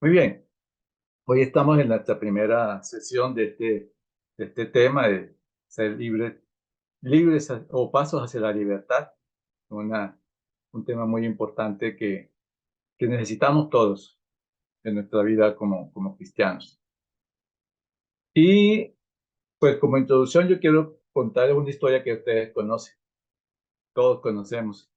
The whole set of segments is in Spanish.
Muy bien, hoy estamos en nuestra primera sesión de este tema de ser libres o pasos hacia la libertad, una, un tema muy importante que necesitamos todos en nuestra vida como cristianos. Y pues como introducción yo quiero contarles una historia que ustedes conocen, todos conocemos.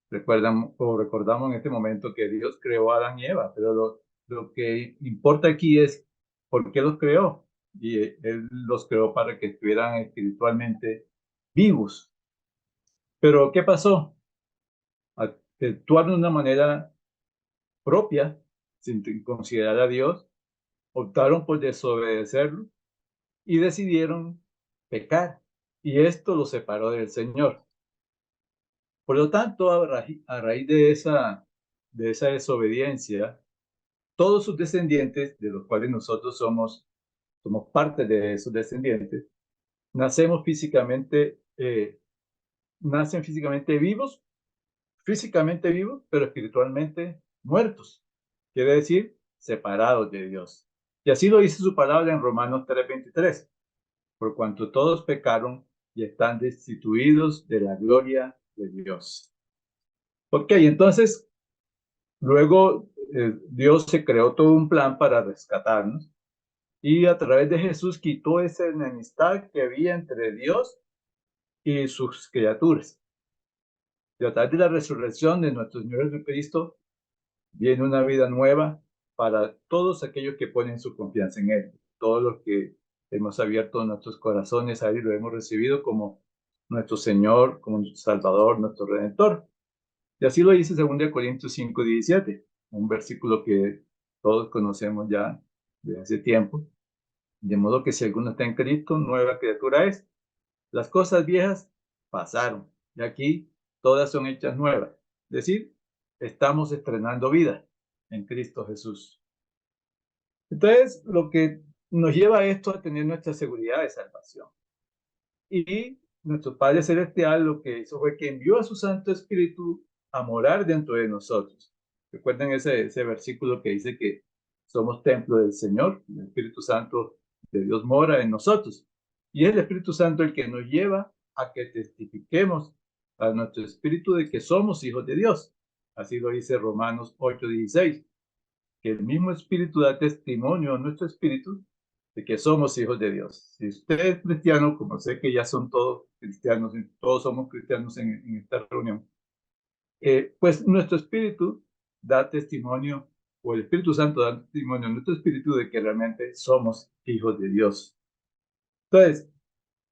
Recuerdan o recordamos en este momento que Dios creó a Adán y Eva, pero lo que importa aquí es por qué los creó. Y Él los creó para que estuvieran espiritualmente vivos. Pero ¿qué pasó? Actuaron de una manera propia, sin considerar a Dios, optaron por desobedecerlo y decidieron pecar. Y esto los separó del Señor. Por lo tanto, a raíz de esa desobediencia, todos sus descendientes, de los cuales nosotros somos parte de esos descendientes, nacemos nacen físicamente vivos, pero espiritualmente muertos. Quiere decir, separados de Dios. Y así lo dice su palabra en Romanos 3:23, por cuanto todos pecaron y están destituidos de la gloria de Dios. Ok, entonces, luego Dios se creó todo un plan para rescatarnos. Y a través de Jesús quitó esa enemistad que había entre Dios y sus criaturas. Y a través de la resurrección de nuestro Señor Jesucristo viene una vida nueva para todos aquellos que ponen su confianza en Él. Todos los que hemos abierto nuestros corazones a Él y lo hemos recibido como nuestro Señor, como nuestro Salvador, nuestro Redentor. Y así lo dice 2 Corintios 5:17, un versículo que todos conocemos ya de hace tiempo. De modo que si alguno está en Cristo, nueva criatura es. Las cosas viejas pasaron y aquí todas son hechas nuevas. Es decir, estamos estrenando vida en Cristo Jesús. Entonces, lo que nos lleva a esto a tener nuestra seguridad de salvación. Y nuestro Padre Celestial lo que hizo fue que envió a su Santo Espíritu a morar dentro de nosotros. Recuerden ese versículo que dice que somos templo del Señor, el Espíritu Santo de Dios mora en nosotros. Y es el Espíritu Santo el que nos lleva a que testifiquemos a nuestro espíritu de que somos hijos de Dios. Así lo dice Romanos 8:16, que el mismo Espíritu da testimonio a nuestro espíritu de que somos hijos de Dios. Si usted es cristiano, como sé que ya son todos cristianos, todos somos cristianos en esta reunión, pues nuestro espíritu da testimonio, o el Espíritu Santo da testimonio a nuestro espíritu de que realmente somos hijos de Dios. Entonces,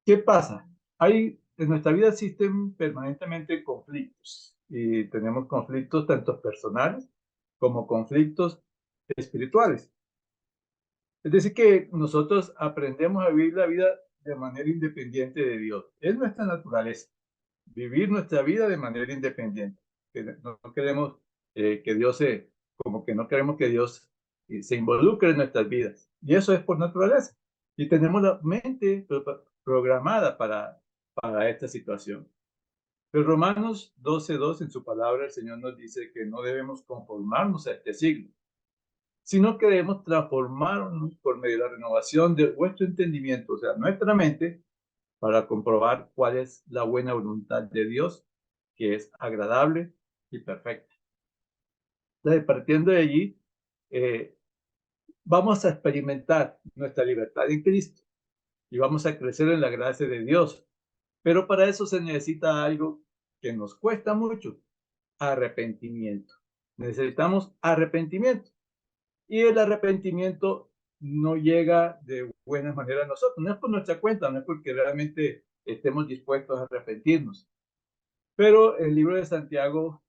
¿qué pasa? En nuestra vida existen permanentemente conflictos y tenemos conflictos tanto personales como conflictos espirituales. Es decir, que nosotros aprendemos a vivir la vida de manera independiente de Dios. Es nuestra naturaleza, vivir nuestra vida de manera independiente. Que no queremos que Dios como que no queremos que Dios se involucre en nuestras vidas. Y eso es por naturaleza. Y tenemos la mente programada para esta situación. Pero Romanos 12:2 en su palabra, el Señor nos dice que no debemos conformarnos a este siglo, sino que debemos transformarnos por medio de la renovación de vuestro entendimiento, o sea, nuestra mente, para comprobar cuál es la buena voluntad de Dios, que es agradable y perfecta. Entonces, partiendo de allí, eh, vamos a experimentar nuestra libertad en Cristo y vamos a crecer en la gracia de Dios. Pero para eso se necesita algo que nos cuesta mucho: arrepentimiento. Necesitamos arrepentimiento. Y el arrepentimiento no llega de buena manera a nosotros. No es por nuestra cuenta, no es porque realmente estemos dispuestos a arrepentirnos. Pero el libro de Santiago,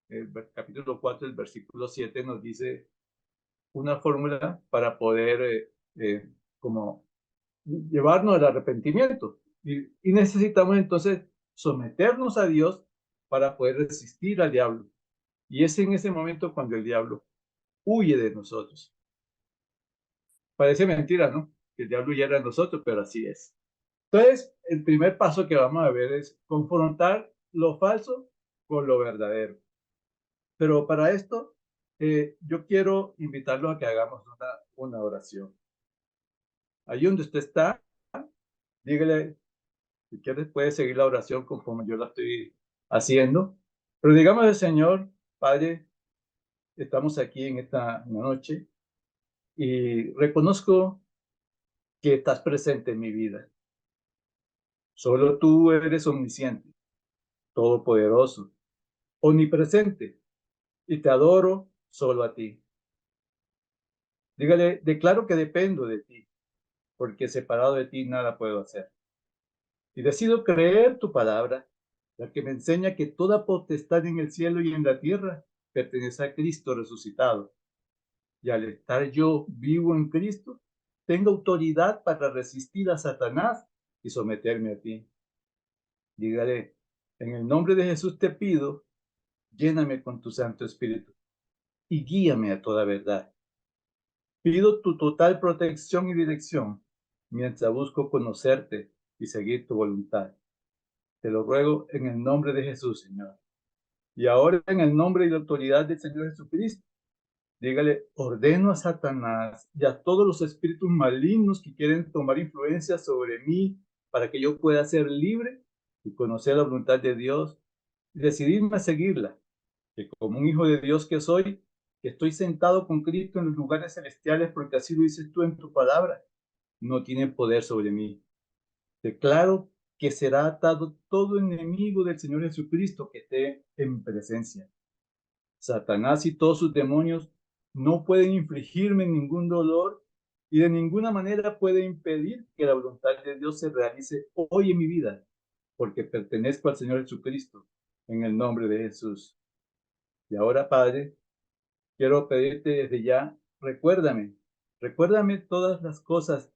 el capítulo 4, el versículo 7, nos dice una fórmula para poder como llevarnos al arrepentimiento. Y necesitamos entonces someternos a Dios para poder resistir al diablo. Y es en ese momento cuando el diablo huye de nosotros. Parece mentira, ¿no? Que el diablo huyera de nosotros, pero así es. Entonces, el primer paso que vamos a ver es confrontar lo falso con lo verdadero. Pero para esto yo quiero invitarlos a que hagamos una oración. Ahí donde usted está, dígale, si quieres puede seguir la oración conforme yo la estoy haciendo, pero digamos al Señor, Padre, estamos aquí en esta noche y reconozco que estás presente en mi vida. Solo tú eres omnisciente, todopoderoso, omnipresente, y te adoro solo a ti. Dígale, declaro que dependo de ti, porque separado de ti nada puedo hacer. Y decido creer tu palabra, la que me enseña que toda potestad en el cielo y en la tierra pertenece a Cristo resucitado. Y al estar yo vivo en Cristo, tengo autoridad para resistir a Satanás y someterme a ti. Dígale, en el nombre de Jesús te pido, lléname con tu Santo Espíritu y guíame a toda verdad. Pido tu total protección y dirección mientras busco conocerte y seguir tu voluntad. Te lo ruego en el nombre de Jesús, Señor. Y ahora en el nombre y la autoridad del Señor Jesucristo, dígale, ordeno a Satanás y a todos los espíritus malignos que quieren tomar influencia sobre mí para que yo pueda ser libre y conocer la voluntad de Dios y decidirme a seguirla, que como un hijo de Dios que soy, que estoy sentado con Cristo en los lugares celestiales porque así lo dices tú en tu palabra, no tiene poder sobre mí. Declaro que será atado todo enemigo del Señor Jesucristo que esté en presencia. Satanás y todos sus demonios no pueden infligirme ningún dolor y de ninguna manera puede impedir que la voluntad de Dios se realice hoy en mi vida, porque pertenezco al Señor Jesucristo, en el nombre de Jesús. Y ahora, Padre, quiero pedirte desde ya, recuérdame todas las cosas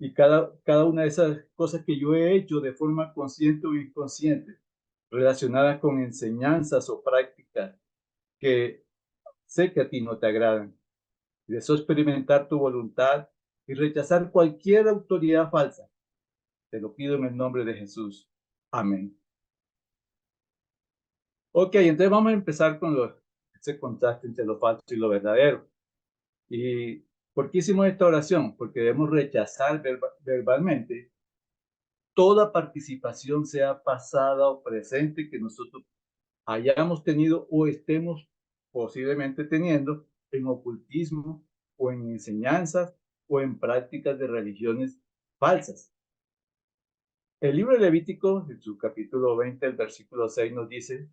y cada una de esas cosas que yo he hecho de forma consciente o inconsciente, relacionadas con enseñanzas o prácticas que sé que a ti no te agradan. Y deseo experimentar tu voluntad y rechazar cualquier autoridad falsa. Te lo pido en el nombre de Jesús. Amén. Ok, entonces vamos a empezar con ese contraste entre lo falso y lo verdadero. ¿Y por qué hicimos esta oración? Porque debemos rechazar verbalmente toda participación, sea pasada o presente, que nosotros hayamos tenido o estemos posiblemente teniendo en ocultismo o en enseñanzas o en prácticas de religiones falsas. El libro de Levítico, en su capítulo 20, el versículo 6 nos dice,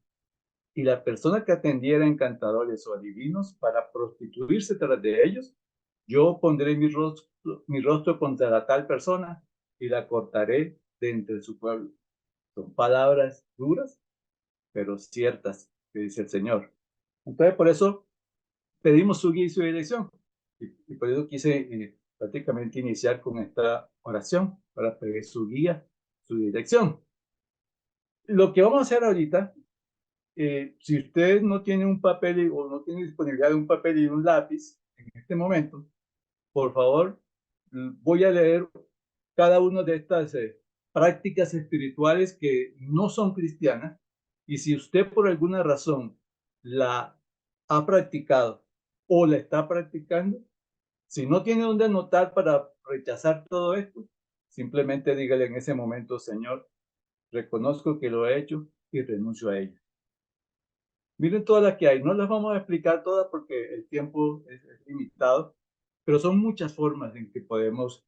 y la persona que atendiera a encantadores o adivinos para prostituirse tras de ellos, yo pondré mi rostro contra la tal persona y la cortaré de entre su pueblo. Son palabras duras, pero ciertas, que dice el Señor. Entonces, por eso pedimos su guía y su dirección. Y por eso quise prácticamente iniciar con esta oración, para pedir su guía, su dirección. Lo que vamos a hacer ahorita, si usted no tiene un papel o no tiene disponibilidad de un papel y un lápiz en este momento, por favor, voy a leer cada una de estas prácticas espirituales que no son cristianas, y si usted por alguna razón la ha practicado o la está practicando, si no tiene dónde anotar para rechazar todo esto, simplemente dígale en ese momento, Señor, reconozco que lo he hecho y renuncio a ello. Miren todas las que hay, no las vamos a explicar todas porque el tiempo es limitado, pero son muchas formas en que podemos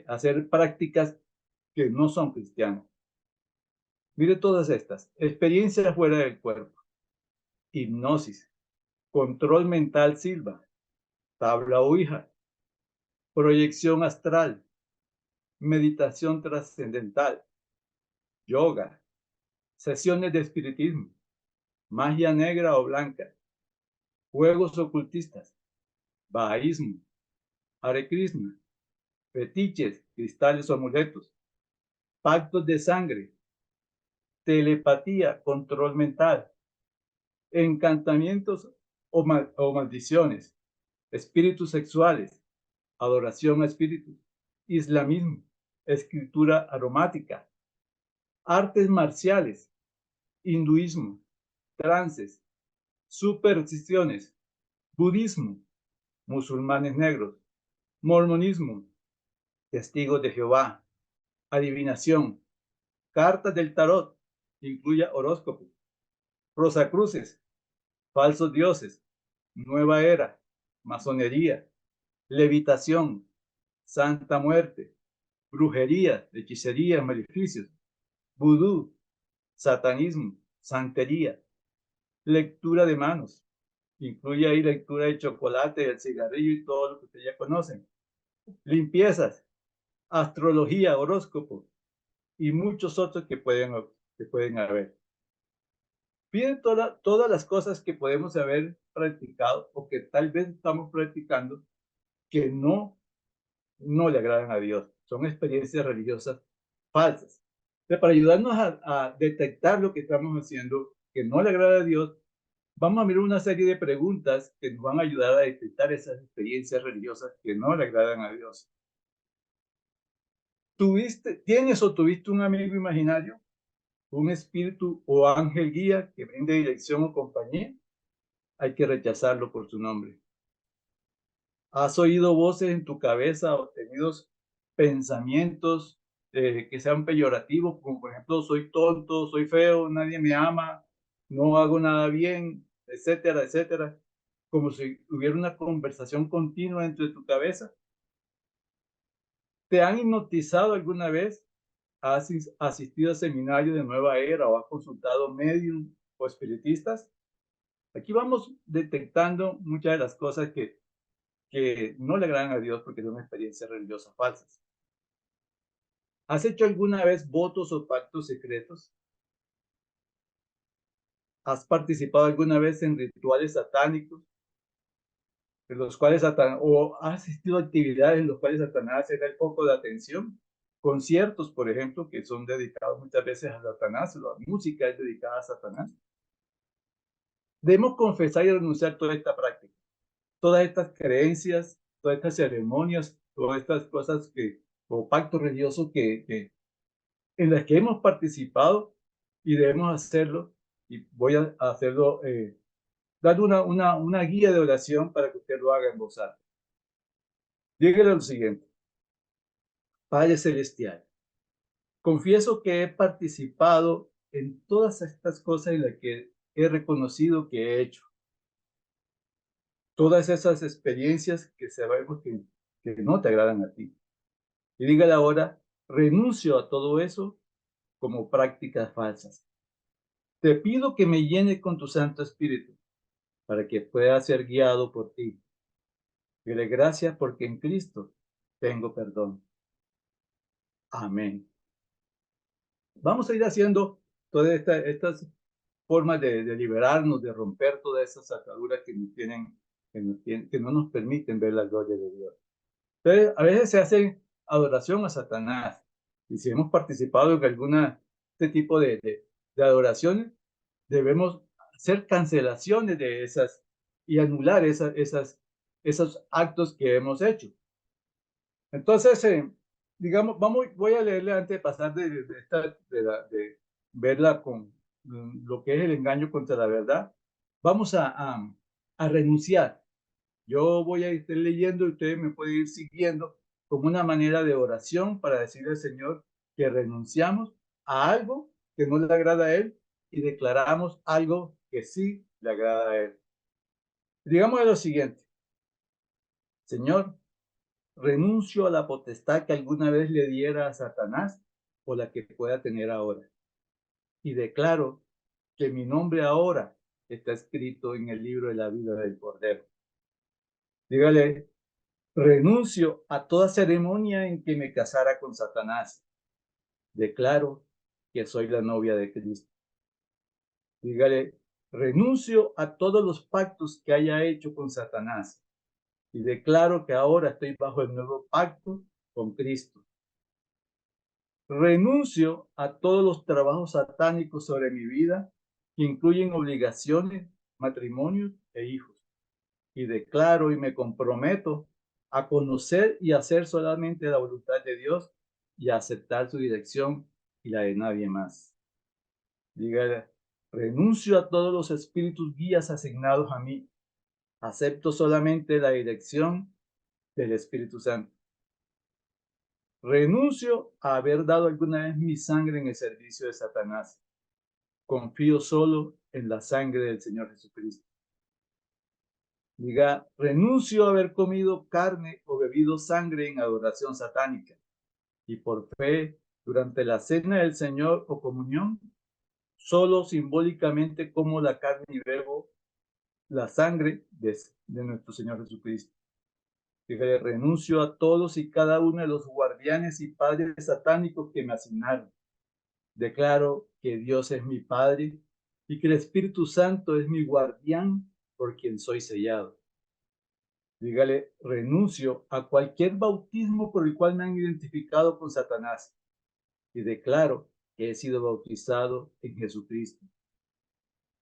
hacer prácticas que no son cristianas. Mire todas estas: experiencia fuera del cuerpo, hipnosis, control mental silva, tabla ouija, proyección astral, meditación trascendental, yoga, sesiones de espiritismo, magia negra o blanca, juegos ocultistas, bahaísmo, Hare Krishna, fetiches, cristales o amuletos, pactos de sangre, telepatía, control mental, encantamientos o maldiciones, espíritus sexuales, adoración a espíritus, islamismo, escritura aromática, artes marciales, hinduismo, trances, supersticiones, budismo, musulmanes negros, mormonismo, testigos de Jehová, adivinación, cartas del tarot, incluye horóscopos, rosacruces, falsos dioses, nueva era, masonería, levitación, santa muerte, brujería, hechicería, maleficios, vudú, satanismo, santería, lectura de manos, incluye ahí lectura de chocolate, el cigarrillo y todo lo que ustedes ya conocen, limpiezas, astrología, horóscopo y muchos otros que pueden haber. Piden todas las cosas que podemos haber practicado o que tal vez estamos practicando que no le agradan a Dios. Son experiencias religiosas falsas. Entonces, para ayudarnos a detectar lo que estamos haciendo que no le agrada a Dios, vamos a mirar una serie de preguntas que nos van a ayudar a detectar esas experiencias religiosas que no le agradan a Dios. ¿Tienes o tuviste un amigo imaginario, un espíritu o ángel guía que brinde dirección o compañía? Hay que rechazarlo por su nombre. ¿Has oído voces en tu cabeza o tenido pensamientos que sean peyorativos, como por ejemplo, soy tonto, soy feo, nadie me ama, no hago nada bien, etcétera, etcétera? Como si hubiera una conversación continua entre tu cabeza. ¿Te han hipnotizado alguna vez? ¿Has asistido a seminarios de nueva era o has consultado medium o espiritistas? Aquí vamos detectando muchas de las cosas que no le agradan a Dios porque son experiencias religiosas falsas. ¿Has hecho alguna vez votos o pactos secretos? ¿Has participado alguna vez en rituales satánicos, en los cuales o has asistido a actividades en los cuales Satanás era el foco de atención? Conciertos, por ejemplo, que son dedicados muchas veces a Satanás, la música es dedicada a Satanás. Debemos confesar y renunciar a toda esta práctica, todas estas creencias, todas estas ceremonias, todas estas cosas o pactos religiosos en las que hemos participado y debemos hacerlo. Y voy a hacerlo, dar una guía de oración para que usted lo haga en voz alta. Dígale lo siguiente: Padre Celestial, confieso que he participado en todas estas cosas en las que he reconocido que he hecho. Todas esas experiencias que sabemos que no te agradan a ti. Y dígale ahora: renuncio a todo eso como prácticas falsas. Te pido que me llene con tu Santo Espíritu para que pueda ser guiado por ti. Dile gracias porque en Cristo tengo perdón. Amén. Vamos a ir haciendo todas estas formas de liberarnos, de romper todas esas ataduras que no nos permiten ver la gloria de Dios. Entonces, a veces se hace adoración a Satanás. Y si hemos participado en este tipo de adoraciones, debemos hacer cancelaciones de esas y anular esos actos que hemos hecho. Entonces, digamos, voy a leerle antes de pasar de verla con lo que es el engaño contra la verdad. Vamos a renunciar. Yo voy a estar leyendo y usted me puede ir siguiendo como una manera de oración para decirle al Señor que renunciamos a algo que no le agrada a Él y declaramos algo que sí le agrada a Él. Digamos lo siguiente: Señor, renuncio a la potestad que alguna vez le diera a Satanás o la que pueda tener ahora. Y declaro que mi nombre ahora está escrito en el libro de la vida del Cordero. Dígale: renuncio a toda ceremonia en que me casara con Satanás. Declaro que soy la novia de Cristo. Dígale: renuncio a todos los pactos que haya hecho con Satanás. Y declaro que ahora estoy bajo el nuevo pacto con Cristo. Renuncio a todos los trabajos satánicos sobre mi vida que incluyen obligaciones, matrimonios e hijos. Y declaro y me comprometo a conocer y hacer solamente la voluntad de Dios y a aceptar su dirección y la de nadie más. Diga: renuncio a todos los espíritus guías asignados a mí, Acepto solamente la dirección del Espíritu Santo. Renuncio a haber dado alguna vez mi sangre en el servicio de Satanás. Confío solo en la sangre del Señor Jesucristo. Diga, renuncio a haber comido carne o bebido sangre en adoración satánica. Y por fe, durante la cena del Señor o comunión, solo simbólicamente como la carne y bebo la sangre de nuestro Señor Jesucristo. Dígale, renuncio a todos y cada uno de los guardianes y padres satánicos que me asignaron. Declaro que Dios es mi Padre y que el Espíritu Santo es mi guardián por quien soy sellado. Dígale, renuncio a cualquier bautismo por el cual me han identificado con Satanás y declaro que he sido bautizado en Jesucristo.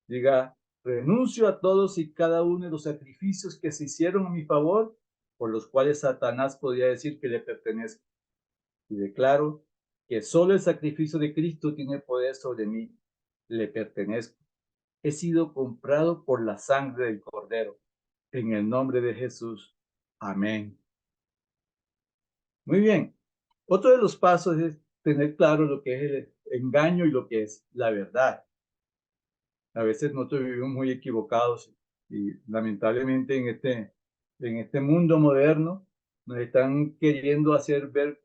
Diga, renuncio a todos y cada uno de los sacrificios que se hicieron a mi favor, por los cuales Satanás podría decir que le pertenezco. Y declaro que solo el sacrificio de Cristo tiene poder sobre mí. Le pertenezco. He sido comprado por la sangre del Cordero. En el nombre de Jesús. Amén. Muy bien. Otro de los pasos es tener claro lo que es el engaño y lo que es la verdad. A veces nosotros vivimos muy equivocados y lamentablemente en este mundo moderno nos están queriendo hacer ver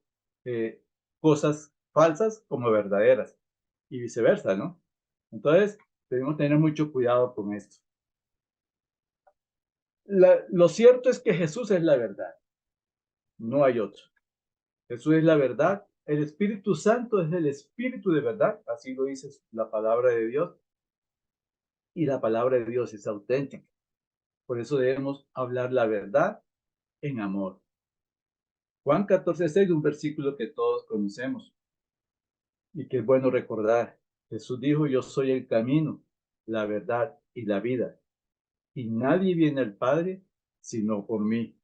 cosas falsas como verdaderas y viceversa, ¿no? Entonces, debemos tener mucho cuidado con esto. Lo cierto es que Jesús es la verdad, no hay otro. Jesús es la verdad. El Espíritu Santo es el Espíritu de verdad, así lo dice la palabra de Dios, y la palabra de Dios es auténtica. Por eso debemos hablar la verdad en amor. Juan 14:6, un versículo que todos conocemos y que es bueno recordar. Jesús dijo, yo soy el camino, la verdad y la vida, y nadie viene al Padre sino por mí.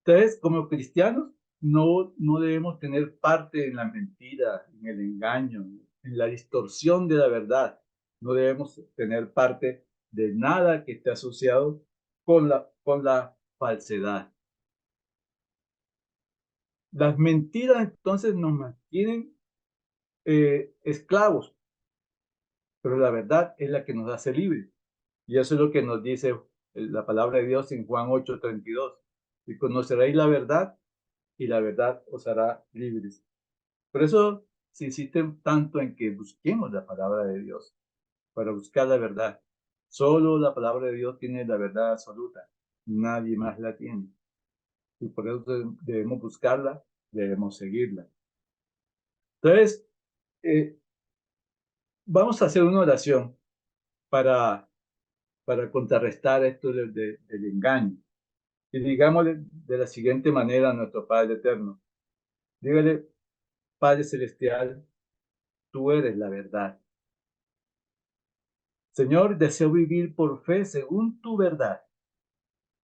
Entonces, como cristianos, no debemos tener parte en la mentira, en el engaño, en la distorsión de la verdad. No debemos tener parte de nada que esté asociado con la falsedad. Las mentiras entonces nos mantienen esclavos, pero la verdad es la que nos hace libres. Y eso es lo que nos dice la palabra de Dios en Juan 8:32. Y conoceréis la verdad y la verdad os hará libres. Por eso se insiste tanto en que busquemos la palabra de Dios, para buscar la verdad. Solo la palabra de Dios tiene la verdad absoluta. Nadie más la tiene. Y por eso debemos buscarla, debemos seguirla. Entonces, eh, vamos a hacer una oración para, para contrarrestar esto del engaño. Y digámosle de la siguiente manera a nuestro Padre Eterno. Dígale, Padre Celestial, tú eres la verdad. Señor, deseo vivir por fe según tu verdad,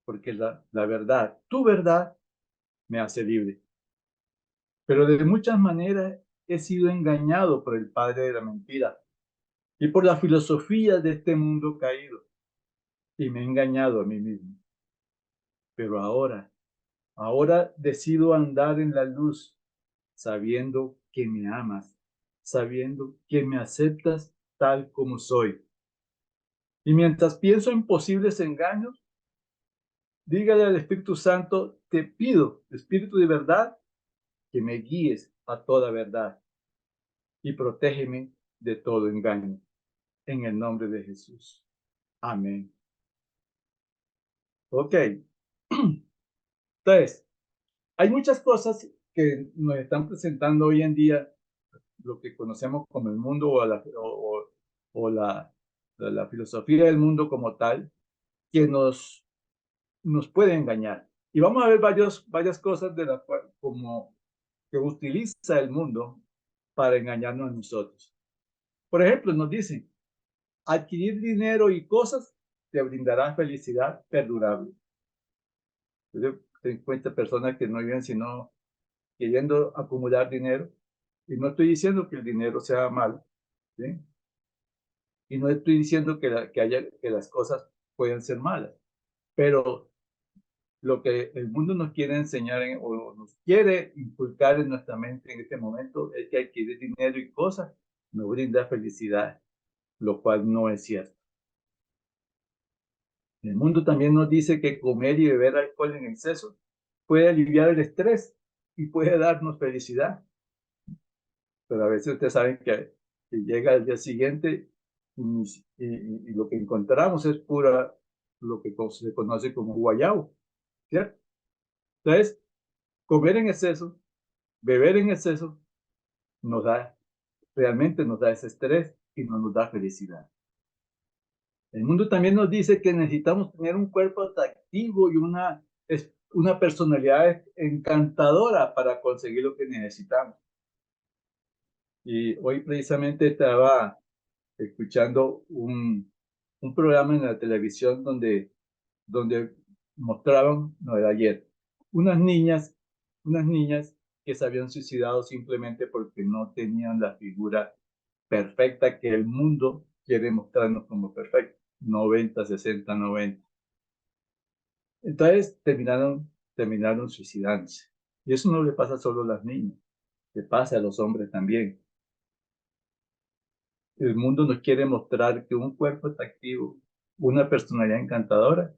porque la verdad, tu verdad, me hace libre. Pero de muchas maneras he sido engañado por el padre de la mentira y por la filosofía de este mundo caído, y me he engañado a mí mismo. Pero ahora decido andar en la luz, sabiendo que me amas, sabiendo que me aceptas tal como soy. Y mientras pienso en posibles engaños, dígale al Espíritu Santo, te pido, Espíritu de verdad, que me guíes a toda verdad y protégeme de todo engaño. En el nombre de Jesús. Amén. Ok. Entonces, hay muchas cosas que nos están presentando hoy en día, lo que conocemos como el mundo o la filosofía del mundo como tal, que nos puede engañar. Y vamos a ver varias cosas de la como que utiliza el mundo para engañarnos a nosotros. Por ejemplo, nos dicen, adquirir dinero y cosas te brindará felicidad perdurable. Yo tengo en cuenta personas que no viven sino queriendo acumular dinero. Y no estoy diciendo que el dinero sea malo, ¿sí? Y no estoy diciendo que las cosas pueden ser malas, pero lo que el mundo nos quiere enseñar o nos quiere inculcar en nuestra mente en este momento es que adquirir dinero y cosas nos brinda felicidad, lo cual no es cierto. El mundo también nos dice que comer y beber alcohol en exceso puede aliviar el estrés y puede darnos felicidad, pero a veces ustedes saben que llega el día siguiente y lo que encontramos es pura, lo que se conoce como guayabo, ¿cierto? Entonces, comer en exceso, beber en exceso, nos da, realmente nos da ese estrés y no nos da felicidad. El mundo también nos dice que necesitamos tener un cuerpo atractivo y una personalidad encantadora para conseguir lo que necesitamos. Y hoy precisamente estaba escuchando un programa en la televisión donde mostraban, no era ayer, unas niñas, unas niñas que se habían suicidado simplemente porque no tenían la figura perfecta que el mundo quiere mostrarnos como perfecta, 90, 60, 90. Entonces terminaron suicidándose. Y eso no le pasa solo a las niñas, le pasa a los hombres también. El mundo nos quiere mostrar que un cuerpo atractivo, una personalidad encantadora,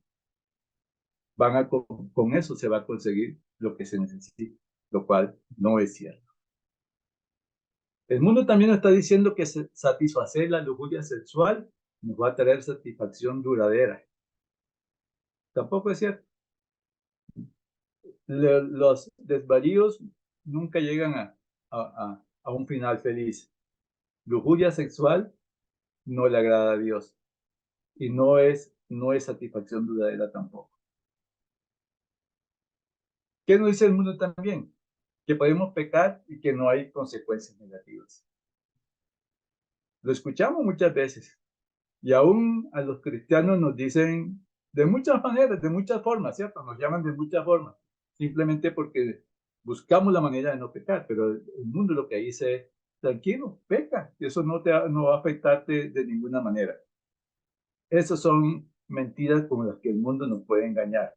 con eso se va a conseguir lo que se necesita, lo cual no es cierto. El mundo también nos está diciendo que satisfacer la lujuria sexual nos va a traer satisfacción duradera. Tampoco es cierto. Los desvaríos nunca llegan a un final feliz. Lujuria sexual no le agrada a Dios y no es satisfacción duradera tampoco. ¿Qué nos dice el mundo también? Que podemos pecar y que no hay consecuencias negativas. Lo escuchamos muchas veces y aún a los cristianos nos dicen de muchas maneras, de muchas formas, ¿cierto? Nos llaman de muchas formas, simplemente porque buscamos la manera de no pecar, pero el mundo lo que dice es, tranquilo, peca, y eso no va a afectarte de ninguna manera. Esas son mentiras con las que el mundo nos puede engañar.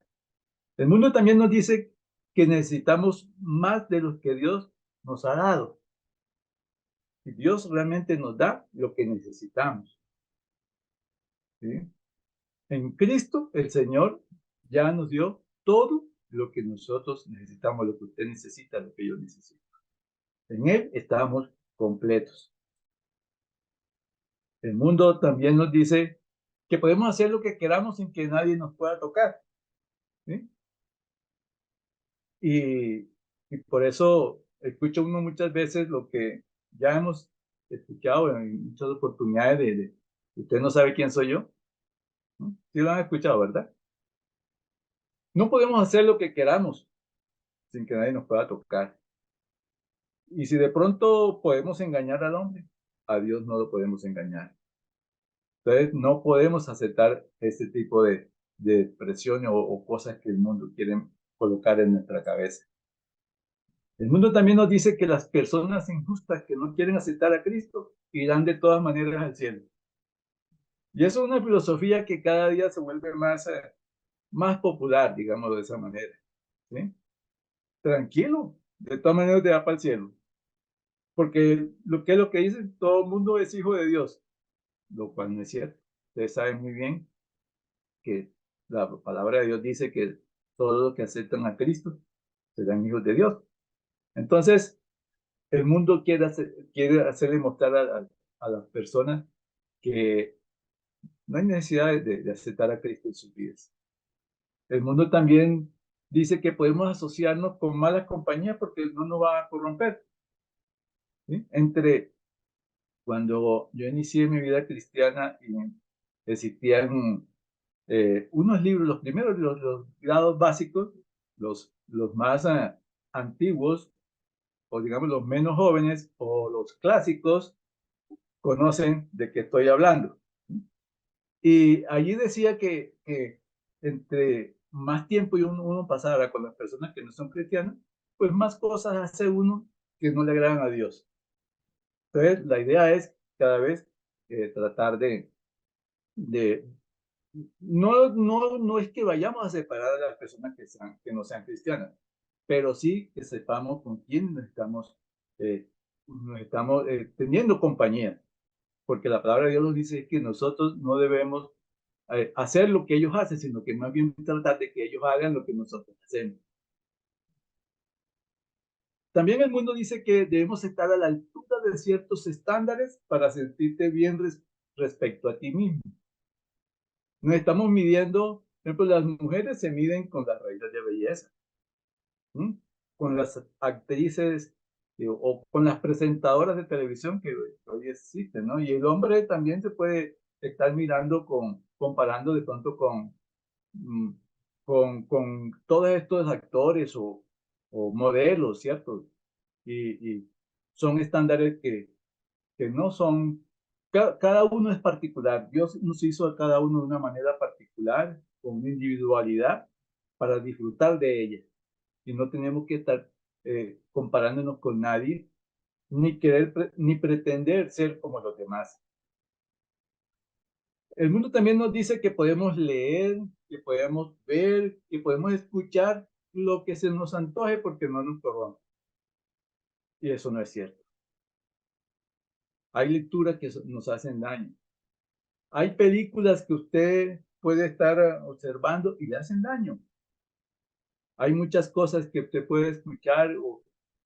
El mundo también nos dice que necesitamos más de lo que Dios nos ha dado. Y Dios realmente nos da lo que necesitamos. ¿Sí? En Cristo, el Señor ya nos dio todo lo que nosotros necesitamos, lo que usted necesita, lo que yo necesito. En Él estamos completos. El mundo también nos dice que podemos hacer lo que queramos sin que nadie nos pueda tocar. ¿Sí? Y, y por eso escucho uno muchas veces lo que ya hemos escuchado en muchas oportunidades usted no sabe quién soy yo. ¿No? Sí lo han escuchado, ¿verdad? No podemos hacer lo que queramos sin que nadie nos pueda tocar. Y si de pronto podemos engañar al hombre, a Dios no lo podemos engañar. Entonces no podemos aceptar este tipo de presión o cosas que el mundo quiere colocar en nuestra cabeza. El mundo también nos dice que las personas injustas que no quieren aceptar a Cristo irán de todas maneras al cielo. Y eso es una filosofía que cada día se vuelve más popular, digamos de esa manera. ¿Sí? Tranquilo, de todas maneras te va para el cielo. Porque lo que dicen, todo el mundo es hijo de Dios, lo cual no es cierto. Ustedes saben muy bien que la palabra de Dios dice que todos los que aceptan a Cristo serán hijos de Dios. Entonces, el mundo quiere hacerle mostrar a las personas que no hay necesidad de aceptar a Cristo en sus vidas. El mundo también dice que podemos asociarnos con malas compañías porque no nos va a corromper. ¿Sí? Cuando yo inicié mi vida cristiana y existían unos libros, los primeros, los grados básicos, los más antiguos, o digamos los menos jóvenes, o los clásicos, conocen de qué estoy hablando. Y allí decía que entre más tiempo uno pasara con las personas que no son cristianas, pues más cosas hace uno que no le agradan a Dios. Entonces, la idea es cada vez tratar de no es que vayamos a separar a las personas que no sean cristianas, pero sí que sepamos con quién nos estamos teniendo compañía, porque la palabra de Dios nos dice que nosotros no debemos hacer lo que ellos hacen, sino que más bien tratar de que ellos hagan lo que nosotros hacemos. También el mundo dice que debemos estar a la altura de ciertos estándares para sentirte bien respecto a ti mismo. Nos estamos midiendo, por ejemplo, las mujeres se miden con las reglas de belleza, ¿m? Con las actrices o con las presentadoras de televisión que hoy existen, ¿no? Y el hombre también se puede estar mirando comparando de pronto mm, con todos estos actores o modelos, ¿cierto? Y son estándares que no son, cada uno es particular. Dios nos hizo a cada uno de una manera particular, con una individualidad, para disfrutar de ella. Y no tenemos que estar comparándonos con nadie, ni querer, ni pretender ser como los demás. El mundo también nos dice que podemos leer, que podemos ver, que podemos escuchar lo que se nos antoje porque no nos corrompe. Y eso no es cierto. Hay lecturas que nos hacen daño. Hay películas que usted puede estar observando y le hacen daño. Hay muchas cosas que usted puede escuchar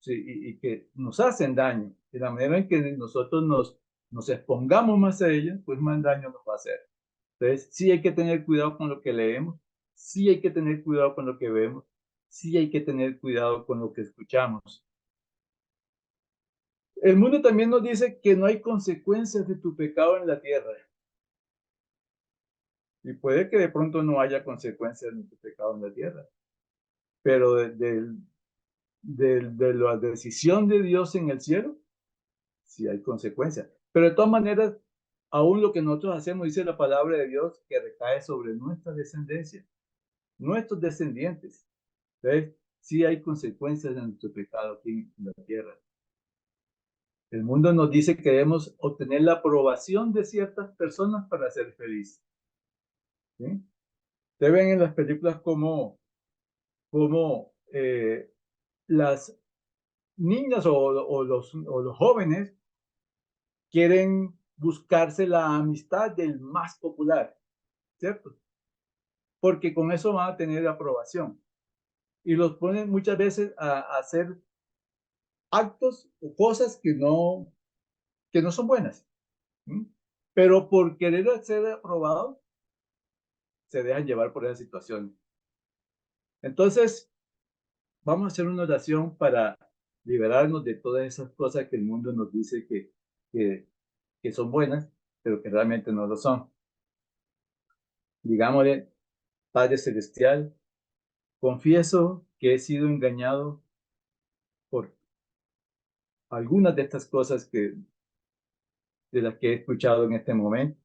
sí, y que nos hacen daño. De la manera en que nosotros nos expongamos más a ellas, pues más daño nos va a hacer. Entonces, sí hay que tener cuidado con lo que leemos, sí hay que tener cuidado con lo que vemos, sí hay que tener cuidado con lo que escuchamos. El mundo también nos dice que no hay consecuencias de tu pecado en la tierra. Y puede que de pronto no haya consecuencias de tu pecado en la tierra, pero de la decisión de Dios en el cielo, sí hay consecuencias. Pero de todas maneras, aún lo que nosotros hacemos, dice la palabra de Dios, que recae sobre nuestra descendencia, nuestros descendientes. Entonces, sí hay consecuencias de nuestro pecado aquí en la tierra. El mundo nos dice que debemos obtener la aprobación de ciertas personas para ser felices. ¿Sí? Ustedes ven en las películas como las niñas o los jóvenes quieren buscarse la amistad del más popular, ¿cierto? Porque con eso van a tener aprobación. Y los ponen muchas veces a hacer actos o cosas que no son buenas. ¿Sí? Pero por querer ser aprobados, se dejan llevar por esa situación. Entonces, vamos a hacer una oración para liberarnos de todas esas cosas que el mundo nos dice que, que son buenas, pero que realmente no lo son. Digámosle, Padre Celestial, confieso que he sido engañado por algunas de estas cosas de las que he escuchado en este momento.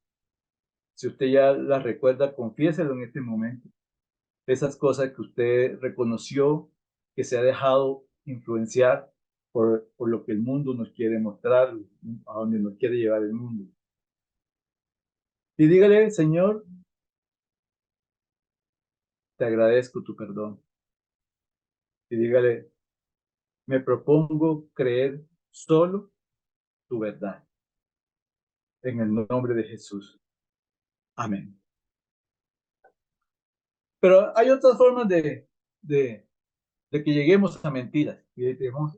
Si usted ya las recuerda, confiéselo en este momento. Esas cosas que usted reconoció que se ha dejado influenciar por lo que el mundo nos quiere mostrar, a donde nos quiere llevar el mundo. Y dígale, Señor, te agradezco tu perdón. Y dígale, me propongo creer solo tu verdad. En el nombre de Jesús. Amén. Pero hay otras formas de, de que lleguemos a mentiras. Y vamos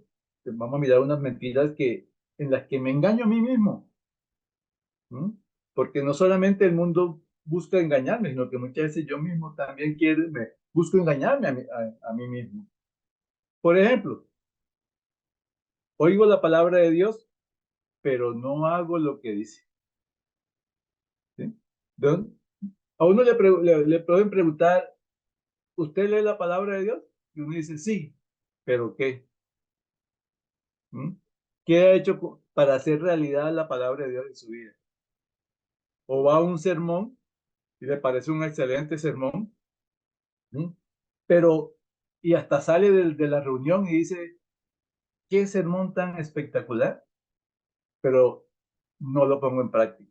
a mirar unas mentiras en las que me engaño a mí mismo. ¿Mm? Porque no solamente el mundo busca engañarme, sino que muchas veces yo mismo también busco engañarme a mí mismo. Por ejemplo, oigo la palabra de Dios, pero no hago lo que dice. ¿Sí? A uno le pueden preguntar, ¿usted lee la palabra de Dios? Y uno dice, sí, pero ¿qué? ¿Mm? ¿Qué ha hecho para hacer realidad la palabra de Dios en su vida? O va a un sermón y le parece un excelente sermón, ¿sí? Pero, y hasta sale de la reunión y dice, qué sermón tan espectacular, pero no lo pongo en práctica.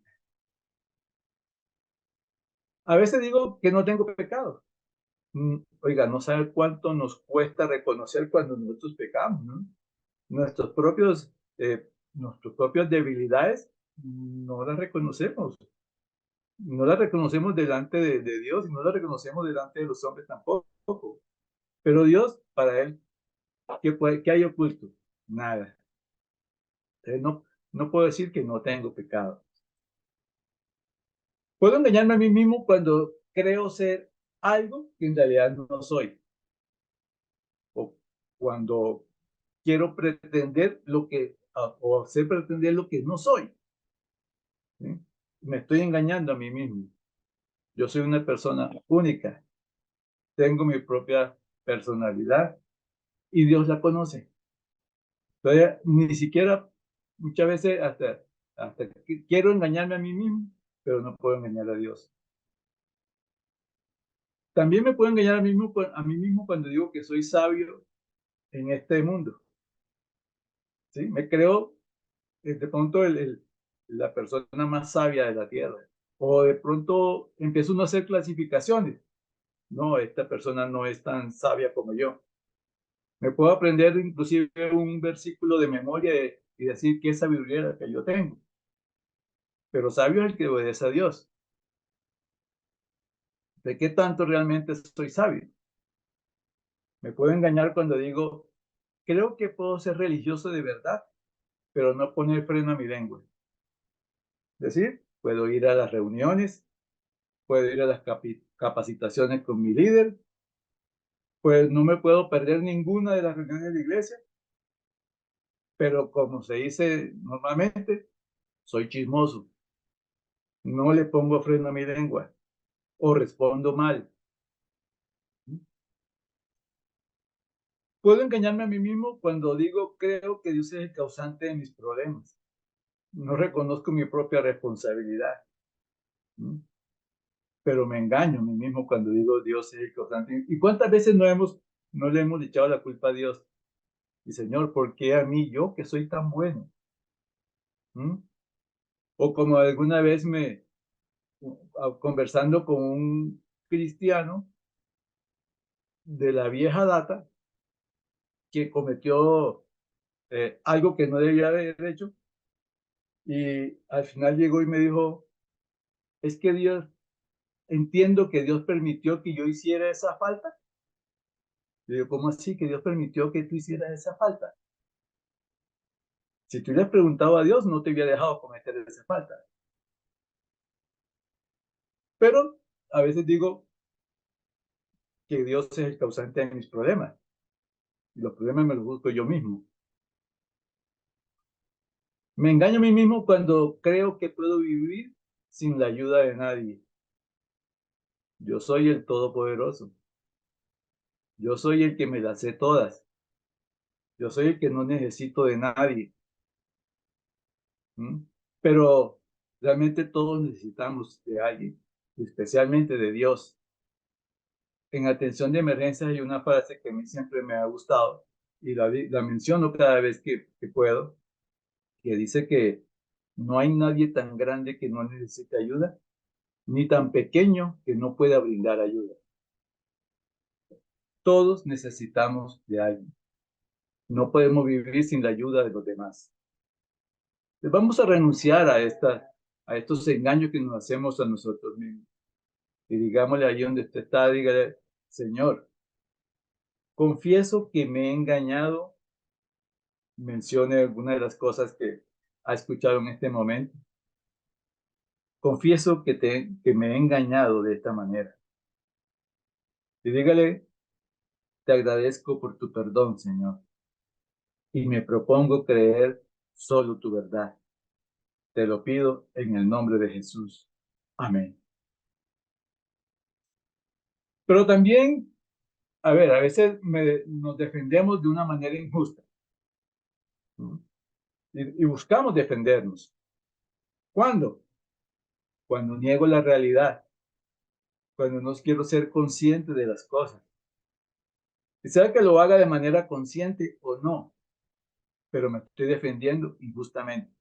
A veces digo que no tengo pecado. Oiga, no sabe cuánto nos cuesta reconocer cuando nosotros pecamos, ¿no? Nuestros propios, nuestras propias debilidades no las reconocemos. No las reconocemos delante de Dios y no las reconocemos delante de los hombres tampoco. Pero Dios, para él, ¿qué hay oculto? Nada. Entonces, no puedo decir que no tengo pecado. Puedo engañarme a mí mismo cuando creo ser algo que en realidad no soy. O cuando quiero pretender o hacer pretender lo que no soy. ¿Sí? Me estoy engañando a mí mismo. Yo soy una persona única. Tengo mi propia personalidad y Dios la conoce. Entonces, ni siquiera, muchas veces hasta quiero engañarme a mí mismo, pero no puedo engañar a Dios. También me puedo engañar a mí mismo cuando digo que soy sabio en este mundo. ¿Sí? Me creo de pronto la persona más sabia de la tierra. O de pronto empiezo uno a hacer clasificaciones. No, esta persona no es tan sabia como yo. Me puedo aprender inclusive un versículo de memoria y decir qué sabiduría la que yo tengo. Pero sabio es el que obedece a Dios. ¿De qué tanto realmente soy sabio? Me puedo engañar cuando digo, creo que puedo ser religioso de verdad, pero no poner freno a mi lengua. Es decir, puedo ir a las reuniones, puedo ir a las capacitaciones con mi líder, pues no me puedo perder ninguna de las reuniones de la iglesia, pero como se dice normalmente, soy chismoso, no le pongo freno a mi lengua o respondo mal. Puedo engañarme a mí mismo cuando digo creo que Dios es el causante de mis problemas. No reconozco mi propia responsabilidad, ¿no? Pero me engaño a mí mismo cuando digo Dios es el causante. ¿Y cuántas veces no le hemos echado la culpa a Dios? Y Señor, ¿por qué a mí, yo que soy tan bueno? ¿Mm? O como alguna vez conversando con un cristiano de la vieja data que cometió algo que no debía haber hecho y al final llegó y me dijo, es que entiendo que Dios permitió que yo hiciera esa falta. Le digo, ¿cómo así que Dios permitió que tú hicieras esa falta? Si tú le has preguntado a Dios, no te hubiera dejado cometer esa falta. Pero a veces digo que Dios es el causante de mis problemas. Y los problemas me los busco yo mismo. Me engaño a mí mismo cuando creo que puedo vivir sin la ayuda de nadie. Yo soy el Todopoderoso. Yo soy el que me las sé todas. Yo soy el que no necesito de nadie. ¿Mm? Pero realmente todos necesitamos de alguien, especialmente de Dios. En atención de emergencias hay una frase que a mí siempre me ha gustado y la menciono cada vez que puedo, que dice que no hay nadie tan grande que no necesite ayuda, ni tan pequeño que no pueda brindar ayuda. Todos necesitamos de alguien. No podemos vivir sin la ayuda de los demás. Pues vamos a renunciar a estos engaños que nos hacemos a nosotros mismos. Y digámosle ahí donde usted está, dígale, Señor, confieso que me he engañado, mencione alguna de las cosas que ha escuchado en este momento. Confieso que me he engañado de esta manera. Y dígale, te agradezco por tu perdón, Señor. Y me propongo creer solo tu verdad. Te lo pido en el nombre de Jesús. Amén. Pero también, a ver, a veces nos defendemos de una manera injusta, ¿no? Y buscamos defendernos. ¿Cuándo? Cuando niego la realidad, cuando no quiero ser consciente de las cosas. Y sea que lo haga de manera consciente o no, pero me estoy defendiendo injustamente.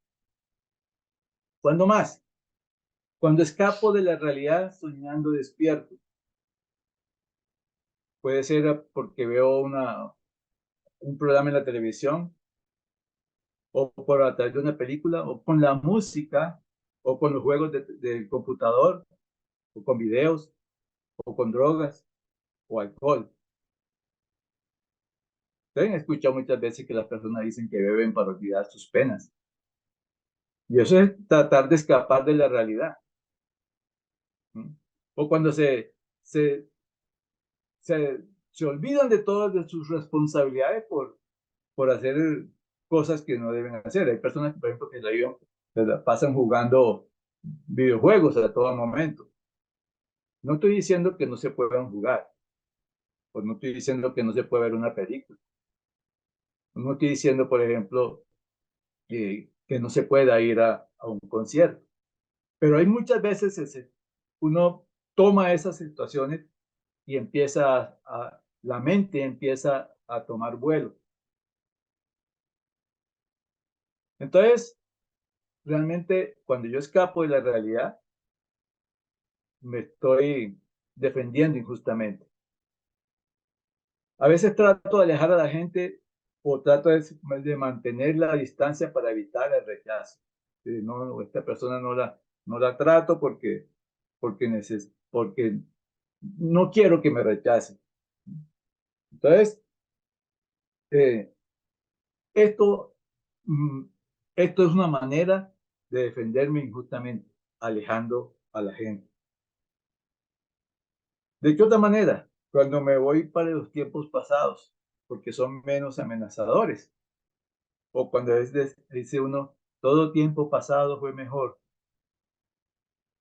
¿Cuándo más? Cuando escapo de la realidad soñando despierto, puede ser porque veo un programa en la televisión, o por a través de una película, o con la música, o con los juegos del computador, o con videos, o con drogas, o alcohol. Ustedes han escuchado muchas veces que las personas dicen que beben para olvidar sus penas. Y eso es tratar de escapar de la realidad. ¿Mm? O cuando se, se, se olvidan de todas de sus responsabilidades por hacer cosas que no deben hacer. Hay personas, por ejemplo, que la pasan jugando videojuegos a todo momento. No estoy diciendo que no se puedan jugar, o no estoy diciendo que no se pueda ver una película. No estoy diciendo, por ejemplo, que no se pueda ir a un concierto. Pero hay muchas veces uno toma esas situaciones y la mente empieza a tomar vuelo. Entonces, realmente, cuando yo escapo de la realidad, me estoy defendiendo injustamente. A veces trato de alejar a la gente o trato de mantener la distancia para evitar el rechazo. No, esta persona no la trato porque no quiero que me rechace. Entonces, eh, esto, mm, esto es una manera de defenderme injustamente, alejando a la gente. ¿De qué otra manera? Cuando me voy para los tiempos pasados, porque son menos amenazadores. O cuando dice uno, todo tiempo pasado fue mejor.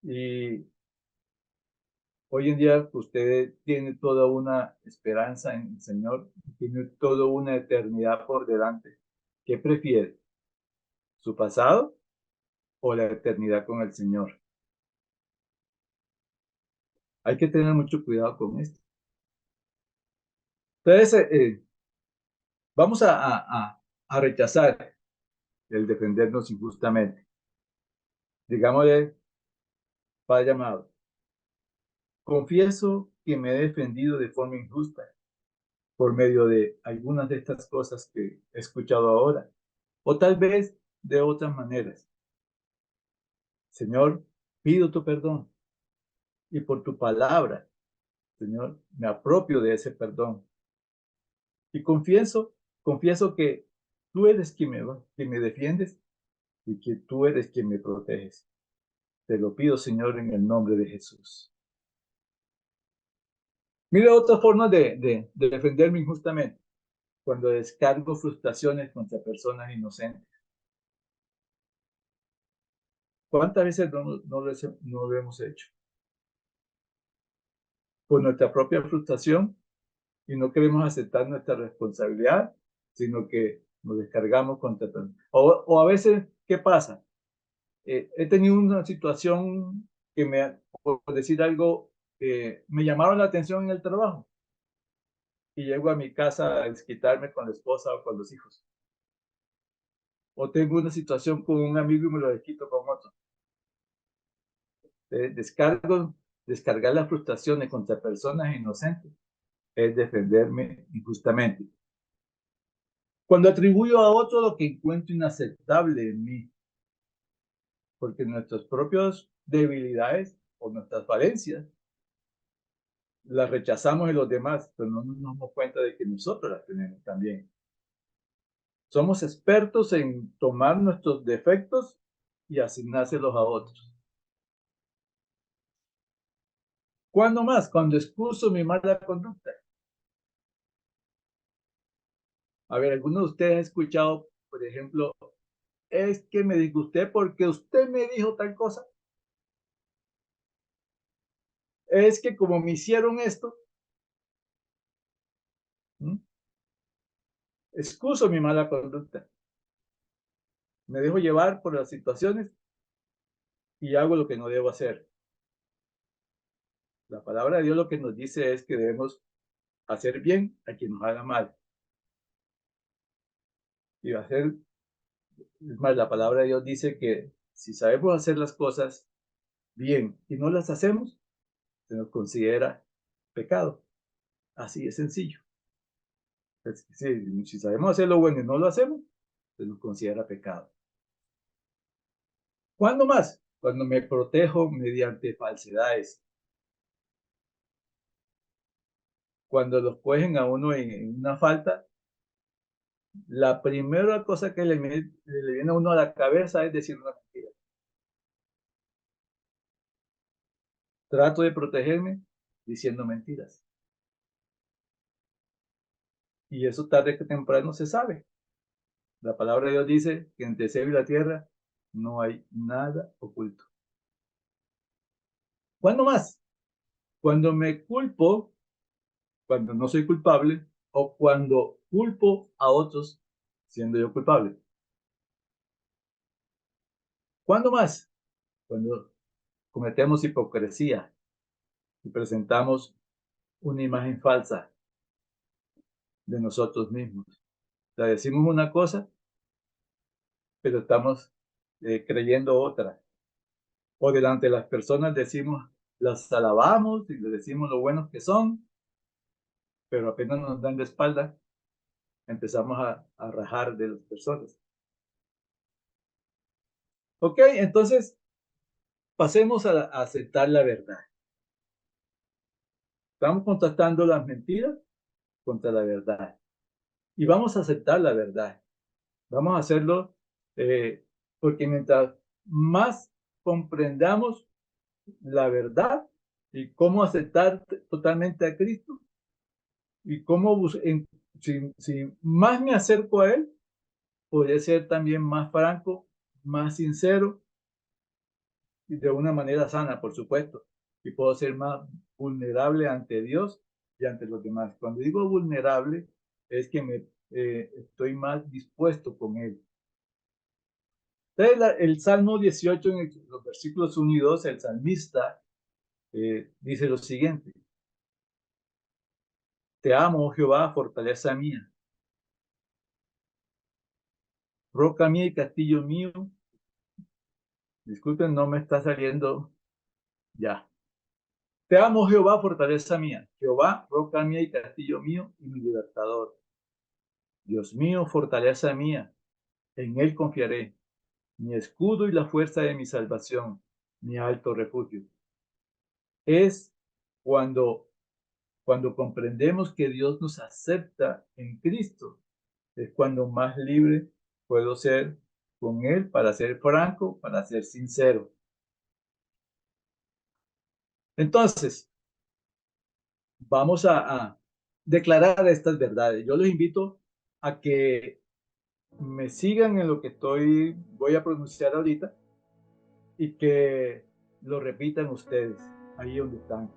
Y hoy en día usted tiene toda una esperanza en el Señor, tiene toda una eternidad por delante. ¿Qué prefiere? ¿Su pasado o la eternidad con el Señor? Hay que tener mucho cuidado con esto. Entonces, vamos a rechazar el defendernos injustamente. Digámosle, Padre amado, confieso que me he defendido de forma injusta por medio de algunas de estas cosas que he escuchado ahora, o tal vez de otras maneras. Señor, pido tu perdón y por tu palabra, Señor, me apropio de ese perdón. Y confieso que tú eres quien me defiendes y que tú eres quien me proteges. Te lo pido, Señor, en el nombre de Jesús. Mira otra forma de defenderme injustamente, cuando descargo frustraciones contra personas inocentes. ¿Cuántas veces no lo hemos hecho? Por nuestra propia frustración y no queremos aceptar nuestra responsabilidad, sino que nos descargamos contra personas. O a veces, ¿qué pasa? He tenido una situación por decir algo, me llamaron la atención en el trabajo y llego a mi casa a desquitarme con la esposa o con los hijos. O tengo una situación con un amigo y me lo desquito con otro. Descargar las frustraciones contra personas inocentes es defenderme injustamente. Cuando atribuyo a otro lo que encuentro inaceptable en mí, porque nuestras propias debilidades o nuestras falencias las rechazamos en los demás, pero no nos damos cuenta de que nosotros las tenemos también. Somos expertos en tomar nuestros defectos y asignárselos a otros. ¿Cuándo más? Cuando excuso mi mala conducta. A ver, ¿alguno de ustedes ha escuchado, por ejemplo, es que me disgusté porque usted me dijo tal cosa? Es que como me hicieron esto, excuso mi mala conducta. Me dejo llevar por las situaciones y hago lo que no debo hacer. La palabra de Dios lo que nos dice es que debemos hacer bien a quien nos haga mal. Y es más, la palabra de Dios dice que si sabemos hacer las cosas bien y no las hacemos, se nos considera pecado. Así de sencillo. Si sabemos hacer lo bueno y no lo hacemos, se nos considera pecado. ¿Cuándo más? Cuando me protejo mediante falsedades. Cuando los cogen a uno en una falta, la primera cosa que le viene a uno a la cabeza es decir una mentira. Trato de protegerme diciendo mentiras. Y eso tarde que temprano se sabe. La palabra de Dios dice que entre el cielo y la tierra no hay nada oculto. ¿Cuándo más? Cuando me culpo, cuando no soy culpable, o cuando culpo a otros siendo yo culpable. ¿Cuándo más? Cuando cometemos hipocresía y presentamos una imagen falsa de nosotros mismos. O sea, decimos una cosa, pero estamos creyendo otra. O delante de las personas decimos, las alabamos y les decimos lo buenos que son, pero apenas nos dan de espalda, empezamos a rajar de las personas. Ok, entonces pasemos a aceptar la verdad. Estamos contrastando las mentiras contra la verdad. Y vamos a aceptar la verdad. Vamos a hacerlo porque mientras más comprendamos la verdad y cómo aceptar totalmente a Cristo y cómo si más me acerco a Él, podré ser también más franco, más sincero y de una manera sana, por supuesto. Y puedo ser más vulnerable ante Dios y ante los demás. Cuando digo vulnerable, es que estoy más dispuesto con Él. Entonces, el Salmo 18, en los versículos 1 y 2, el salmista dice lo siguiente: Te amo, oh Jehová, fortaleza mía, roca mía y castillo mío. Disculpen, no me está saliendo ya. Te amo, oh Jehová, fortaleza mía, Jehová, roca mía y castillo mío y mi libertador. Dios mío, fortaleza mía, en él confiaré, mi escudo y la fuerza de mi salvación, mi alto refugio. Es cuando comprendemos que Dios nos acepta en Cristo, es cuando más libre puedo ser con Él, para ser franco, para ser sincero. Entonces, vamos a declarar estas verdades. Yo los invito a que me sigan en lo que voy a pronunciar ahorita y que lo repitan ustedes ahí donde están.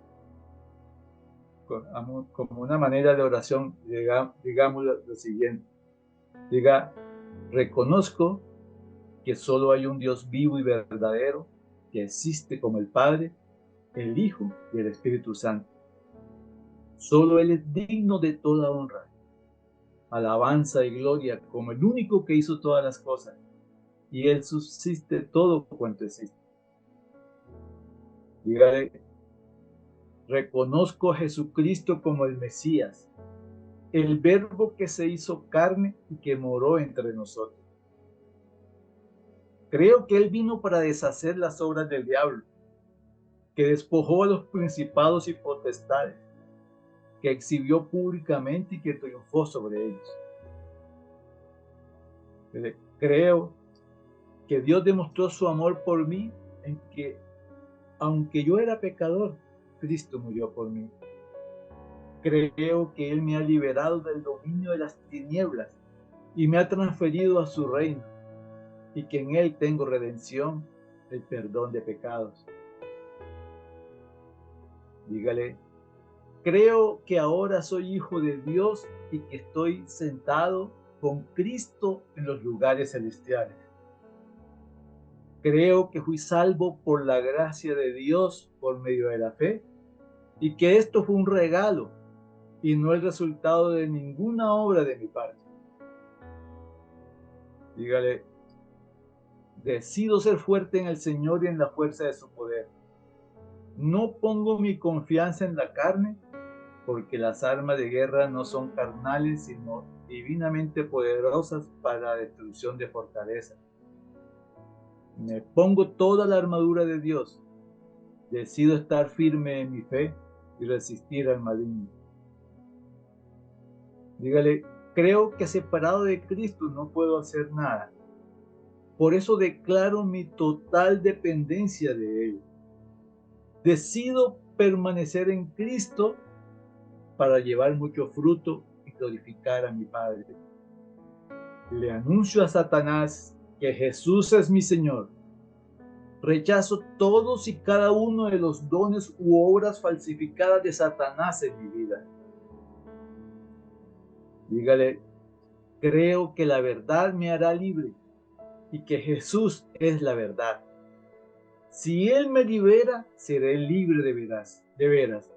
Como una manera de oración, digamos lo siguiente. Diga: reconozco que solo hay un Dios vivo y verdadero, que existe como el Padre, el Hijo y el Espíritu Santo. Solo Él es digno de toda honra, alabanza y gloria, como el único que hizo todas las cosas, y Él subsiste todo cuanto existe. Dígale: reconozco a Jesucristo como el Mesías, el Verbo que se hizo carne y que moró entre nosotros. Creo que Él vino para deshacer las obras del diablo, que despojó a los principados y potestades, que exhibió públicamente y que triunfó sobre ellos. Creo que Dios demostró su amor por mí en que, aunque yo era pecador, Cristo murió por mí. Creo que Él me ha liberado del dominio de las tinieblas y me ha transferido a su reino, y que en Él tengo redención, el perdón de pecados. Dígale: creo que ahora soy hijo de Dios y que estoy sentado con Cristo en los lugares celestiales. Creo que fui salvo por la gracia de Dios por medio de la fe y que esto fue un regalo y no el resultado de ninguna obra de mi parte. Dígale: decido ser fuerte en el Señor y en la fuerza de su poder. No pongo mi confianza en la carne, porque las armas de guerra no son carnales, sino divinamente poderosas para la destrucción de fortalezas. Me pongo toda la armadura de Dios. Decido estar firme en mi fe y resistir al maligno. Dígale, creo que separado de Cristo no puedo hacer nada. Por eso declaro mi total dependencia de Él. Decido permanecer en Cristo para llevar mucho fruto y glorificar a mi Padre. Le anuncio a Satanás que Jesús es mi Señor. Rechazo todos y cada uno de los dones u obras falsificadas de Satanás en mi vida. Dígale, creo que la verdad me hará libre y que Jesús es la verdad. Si Él me libera, seré libre de veras, de veras.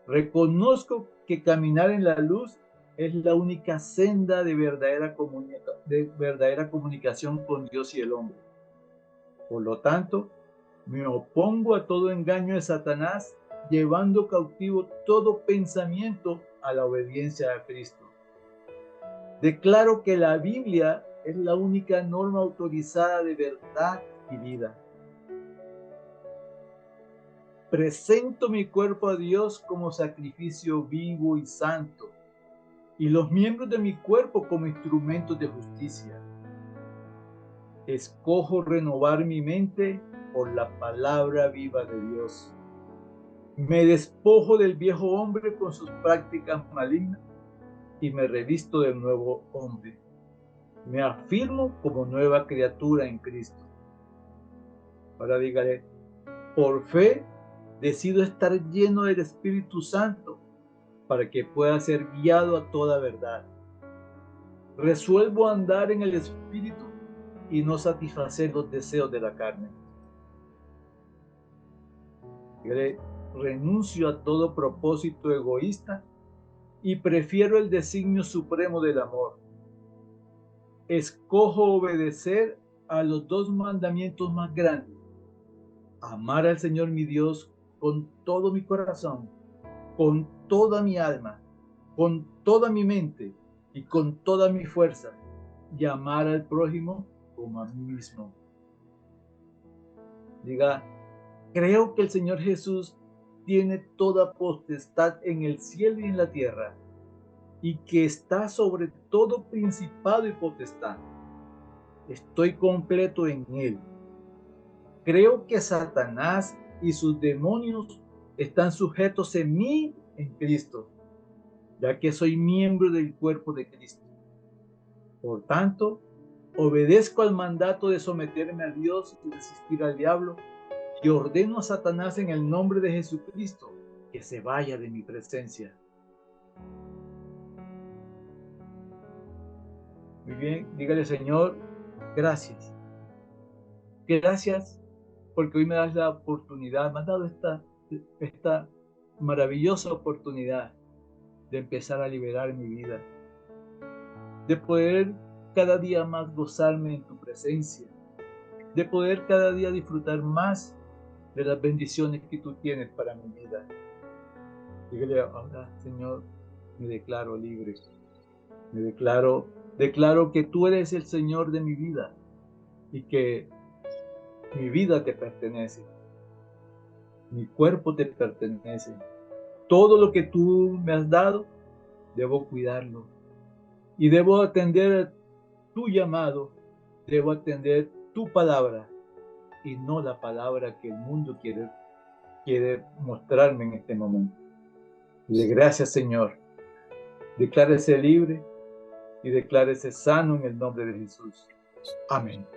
Reconozco que caminar en la luz es la única senda de verdadera comunicación con Dios y el hombre. Por lo tanto, me opongo a todo engaño de Satanás, llevando cautivo todo pensamiento a la obediencia a Cristo. Declaro que la Biblia es la única norma autorizada de verdad y vida. Presento mi cuerpo a Dios como sacrificio vivo y santo, y los miembros de mi cuerpo como instrumentos de justicia. Escojo renovar mi mente por la palabra viva de Dios. Me despojo del viejo hombre con sus prácticas malignas y me revisto del nuevo hombre. Me afirmo como nueva criatura en Cristo. Ahora dígale, por fe decido estar lleno del Espíritu Santo para que pueda ser guiado a toda verdad. Resuelvo andar en el Espíritu y no satisfacer los deseos de la carne. Renuncio a todo propósito egoísta y prefiero el designio supremo del amor. Escojo obedecer a los dos mandamientos más grandes: amar al Señor mi Dios con todo mi corazón, con toda mi alma, con toda mi mente y con toda mi fuerza, y amar al prójimo como a mí mismo. Diga, creo que el Señor Jesús tiene toda potestad en el cielo y en la tierra, y que está sobre todo principado y potestad. Estoy completo en Él. Creo que Satanás y sus demonios están sujetos en mí, en Cristo, ya que soy miembro del cuerpo de Cristo. Por tanto, obedezco al mandato de someterme a Dios y resistir al diablo, y ordeno a Satanás en el nombre de Jesucristo que se vaya de mi presencia. Muy bien, dígale, Señor, gracias. Gracias porque hoy me das la oportunidad, me has dado esta maravillosa oportunidad de empezar a liberar mi vida, de poder cada día más gozarme en tu presencia, de poder cada día disfrutar más de las bendiciones que tú tienes para mi vida. Dígale ahora, Señor, me declaro libre, me declaro que tú eres el Señor de mi vida y que mi vida te pertenece, mi cuerpo te pertenece. Todo lo que tú me has dado, debo cuidarlo y debo atender tu llamado, debo atender tu palabra y no la palabra que el mundo quiere mostrarme en este momento. Y gracias, Señor. Declárese libre y declárese sano en el nombre de Jesús. Amén.